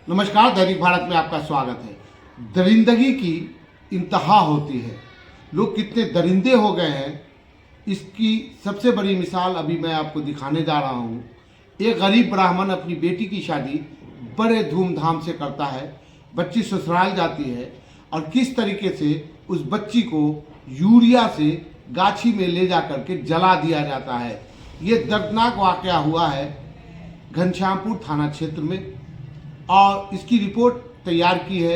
नमस्कार, दैनिक भारत में आपका स्वागत है। दरिंदगी की इंतहा होती है। लोग कितने दरिंदे हो गए हैं, इसकी सबसे बड़ी मिसाल अभी मैं आपको दिखाने जा रहा हूँ। एक गरीब ब्राह्मण अपनी बेटी की शादी बड़े धूमधाम से करता है। बच्ची ससुराल जाती है और किस तरीके से उस बच्ची को यूरिया से गाछी में ले जा करके जला दिया जाता है। ये दर्दनाक वाक़या हुआ है घनश्यामपुर थाना क्षेत्र में और इसकी रिपोर्ट तैयार की है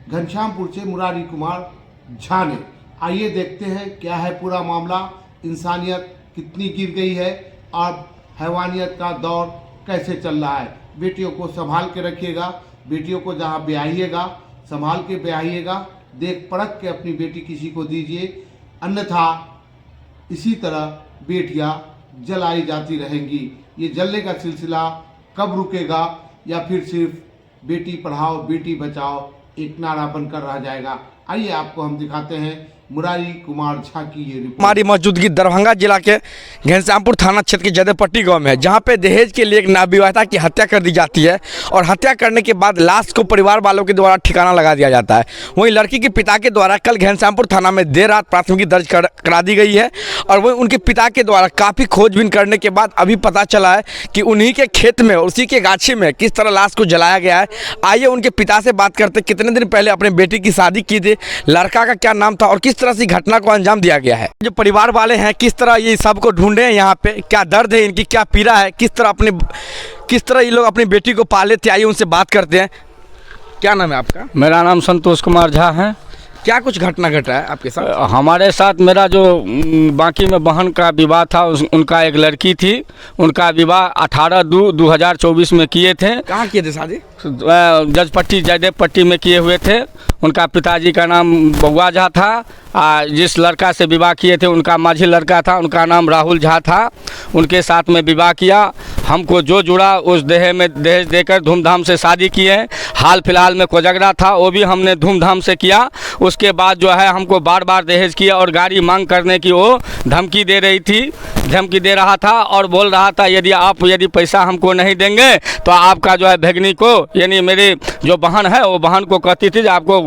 घनश्यामपुर से मुरारी कुमार झा ने। आइए देखते हैं क्या है पूरा मामला, इंसानियत कितनी गिर गई है और हैवानियत का दौर कैसे चल रहा है। बेटियों को संभाल के रखिएगा, बेटियों को जहाँ ब्याहिएगा संभाल के ब्याहिएगा, देख परख के अपनी बेटी किसी को दीजिए, अन्यथा इसी तरह बेटियां जलाई जाती रहेंगी। ये जलने का सिलसिला कब रुकेगा या फिर सिर्फ बेटी पढ़ाओ बेटी बचाओ एक नारा बनकर रह जाएगा। आइए आपको हम दिखाते हैं मुरारी कुमार झा की ये रिपोर्ट। हमारी मौजूदगी दरभंगा जिला के घनश्यामपुर थाना क्षेत्र के जयदेवपट्टी गांव में है, जहां पे दहेज के लिए एक नवविवाहिता की हत्या कर दी जाती है और हत्या करने के बाद लाश को परिवार वालों के द्वारा ठिकाना लगा दिया जाता है। वहीं लड़की के पिता के द्वारा कल घनश्यामपुर थाना में देर रात प्राथमिकी दर्ज करा दी गई है और वहीं उनके पिता के द्वारा काफ़ी खोजबीन करने के बाद अभी पता चला है कि उन्हीं के खेत में और उसी के गाछी में किस तरह लाश को जलाया गया है। आइए उनके पिता से बात करते, कितने दिन पहले अपने बेटी की शादी की थी, लड़का का क्या नाम था और किस तरह से घटना को अंजाम दिया गया है। जो परिवार वाले हैं किस तरह ये सबको ढूंढे हैं, यहाँ पे क्या दर्द है, इनकी क्या पीड़ा है, किस तरह ये लोग अपनी बेटी को पाले थे। आइए उनसे बात करते हैं। क्या नाम है आपका? मेरा नाम संतोष कुमार झा है। क्या कुछ घटना घटा है आपके साथ? हमारे साथ मेरा जो बाकी में बहन का विवाह था, उनका एक लड़की थी, उनका विवाह 18/2/2024 में किए थे। कहाँ किए थे शादी? जजपट्टी जयदेवपट्टी में किए हुए थे। उनका पिताजी का नाम बउआ झा था। जिस लड़का से विवाह किए थे उनका माझी लड़का था, उनका नाम राहुल झा था। उनके साथ में विवाह किया। हमको जो जुड़ा उस दहेज देकर धूमधाम से शादी किए। हाल फिलहाल में कोजगरा था, वो भी हमने धूमधाम से किया। उसके बाद जो है हमको बार बार दहेज किया और गाड़ी मांग करने की वो धमकी दे रही थी, धमकी दे रहा था और बोल रहा था यदि पैसा हमको नहीं देंगे तो आपका जो है भगनी को, यानी मेरी जो बहन है वो बहन को कहती थी आपको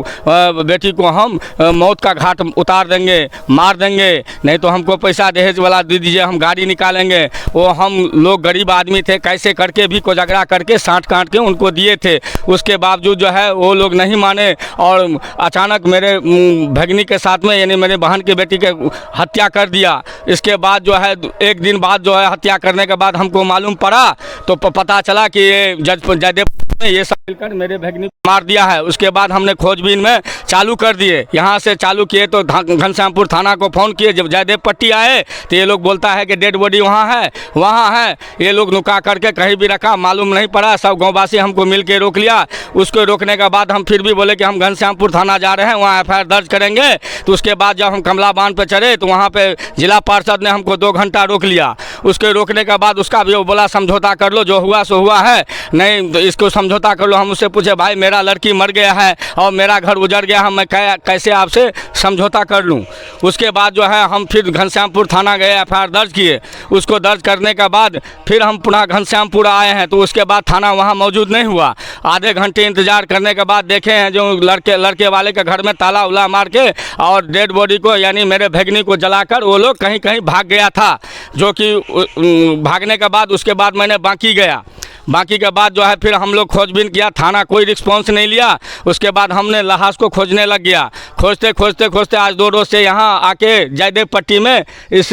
बेटी को हम मौत का घाट उतार देंगे, मार देंगे, नहीं तो हमको पैसा दहेज वाला दे दीजिए, हम गाड़ी निकालेंगे। वो हम लोग गरीब आदमी थे, कैसे करके भी कोजगरा करके साँठ काट के उनको दिए थे। उसके बावजूद जो है वो लोग नहीं माने और अचानक मेरे भगनी के साथ में, यानी मेरे बहन की बेटी के हत्या कर दिया। इसके बाद जो है एक दिन बाद जो है हत्या करने के बाद हमको मालूम पड़ा तो पता चला कि ये जयदेव ने ये सब मिलकर मेरे भगनी को मार दिया है। उसके बाद हमने खोजबीन में चालू कर दिए। यहाँ से चालू किए तो घनश्यामपुर थाना को फ़ोन किए। जब जयदेवपट्टी आए तो ये लोग बोलता है कि डेड बॉडी वहाँ है। ये लोग नुका करके कहीं भी रखा, मालूम नहीं पड़ा। सब गाँववासी हमको मिल के रोक लिया। उसको रोकने के बाद हम फिर भी बोले कि हम घनश्यामपुर थाना जा रहे हैं, वहाँ FIR दर्ज करेंगे। तो उसके बाद जब हम कमला बांध पर चढ़े तो वहाँ पर जिला पार्षद ने हमको 2 घंटा रोक लिया। उसके रोकने के बाद उसका भी वो बोला समझौता कर लो, जो हुआ सो हुआ है, नहीं तो इसको समझौता कर लो। हम उससे पूछे भाई मेरा लड़की मर गया है और मेरा घर उजड़ गया है, मैं कैसे आपसे समझौता कर लूं। उसके बाद जो है हम फिर घनश्यामपुर थाना गए, FIR दर्ज किए। उसको दर्ज करने के बाद फिर हम पुनः घनश्यामपुर आए हैं। तो उसके बाद थाना वहाँ मौजूद नहीं हुआ। आधे घंटे इंतजार करने के बाद देखे हैं जो लड़के वाले के घर में ताला उला मार के और डेड बॉडी को, यानी मेरे भगनी को जलाकर वो लोग कहीं कहीं भाग गया था। जो कि भागने के बाद उसके बाद मैंने बाकी गया। बाकी के बाद जो है फिर हम लोग खोजबीन किया, थाना कोई रिस्पॉन्स नहीं लिया। उसके बाद हमने लाश को खोजने लग गया। खोजते आज 2 रोज से यहाँ आके जयदेवपट्टी में इस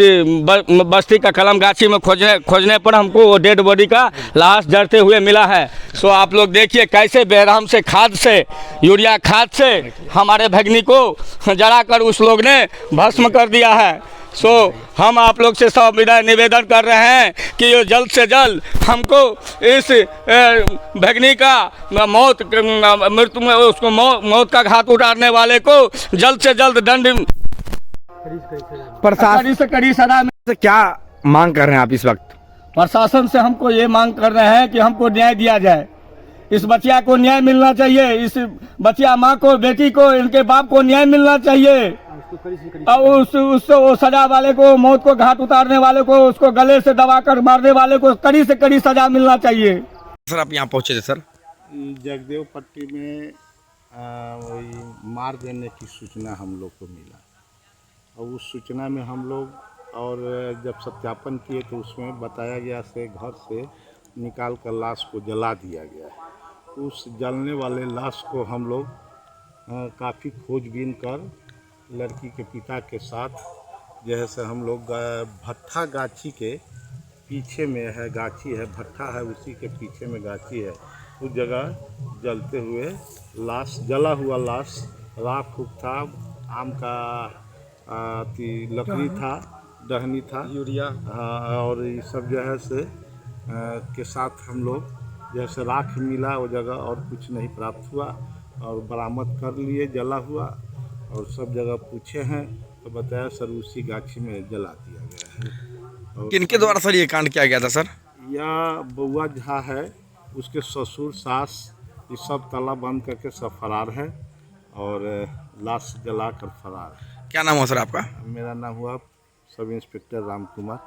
बस्ती का कलम गाछी में खोजने पर हमको वो डेड बॉडी का लाश जलते हुए मिला है। सो आप लोग देखिए कैसे बेरहम से खाद से, यूरिया खाद से हमारे भगनी को जलाकर उस लोग ने भस्म कर दिया है। सो हम आप लोग से सब निवेदन कर रहे हैं कि ये जल्द से जल्द हमको इस भगनी का मृत्यु में उसको मौत का घाट उतारने वाले को जल्द से जल्द दंड प्रशासन से कड़ी सजा में। क्या मांग कर रहे हैं आप इस वक्त? प्रशासन से हमको ये मांग कर रहे हैं कि हमको न्याय दिया जाए। इस बच्चिया को न्याय मिलना चाहिए। इस बच्चिया माँ को, बेटी को, इनके बाप को न्याय मिलना चाहिए। और उसको सजा वाले को, मौत को घाट उतारने वाले को, उसको गले से दबाकर मारने वाले को कड़ी से कड़ी सजा मिलना चाहिए। सर आप यहाँ पहुँचे थे सर? जगदेव पट्टी में वही मार देने की सूचना हम लोग को मिला और उस सूचना में हम लोग और जब सत्यापन किए तो उसमें बताया गया से घर से निकाल कर लाश को जला दिया गया है। उस जलने वाले लाश को हम लोग काफ़ी खोजबीन कर लड़की के पिता के साथ जैसे हम लोग भट्ठा गाछी के पीछे में है, गाछी है, भट्ठा है, उसी के पीछे में गाछी है, उस जगह जलते हुए लाश, जला हुआ लाश, राख उख था, आम का लकड़ी था, डहनी था, यूरिया और ये सब जो है से के साथ हम लोग जैसे राख मिला वो जगह और कुछ नहीं प्राप्त हुआ और बरामद कर लिए जला हुआ और सब जगह पूछे हैं तो बताया सर उसी गाछी में जला दिया गया है। और किनके द्वारा सर ये कांड किया गया था सर? यह बउआ झा है, उसके ससुर सास ये सब ताला बंद करके सब फरार है और लाश जला कर फरार है। क्या नाम हो सर आपका? मेरा नाम हुआ सब इंस्पेक्टर राम कुमार।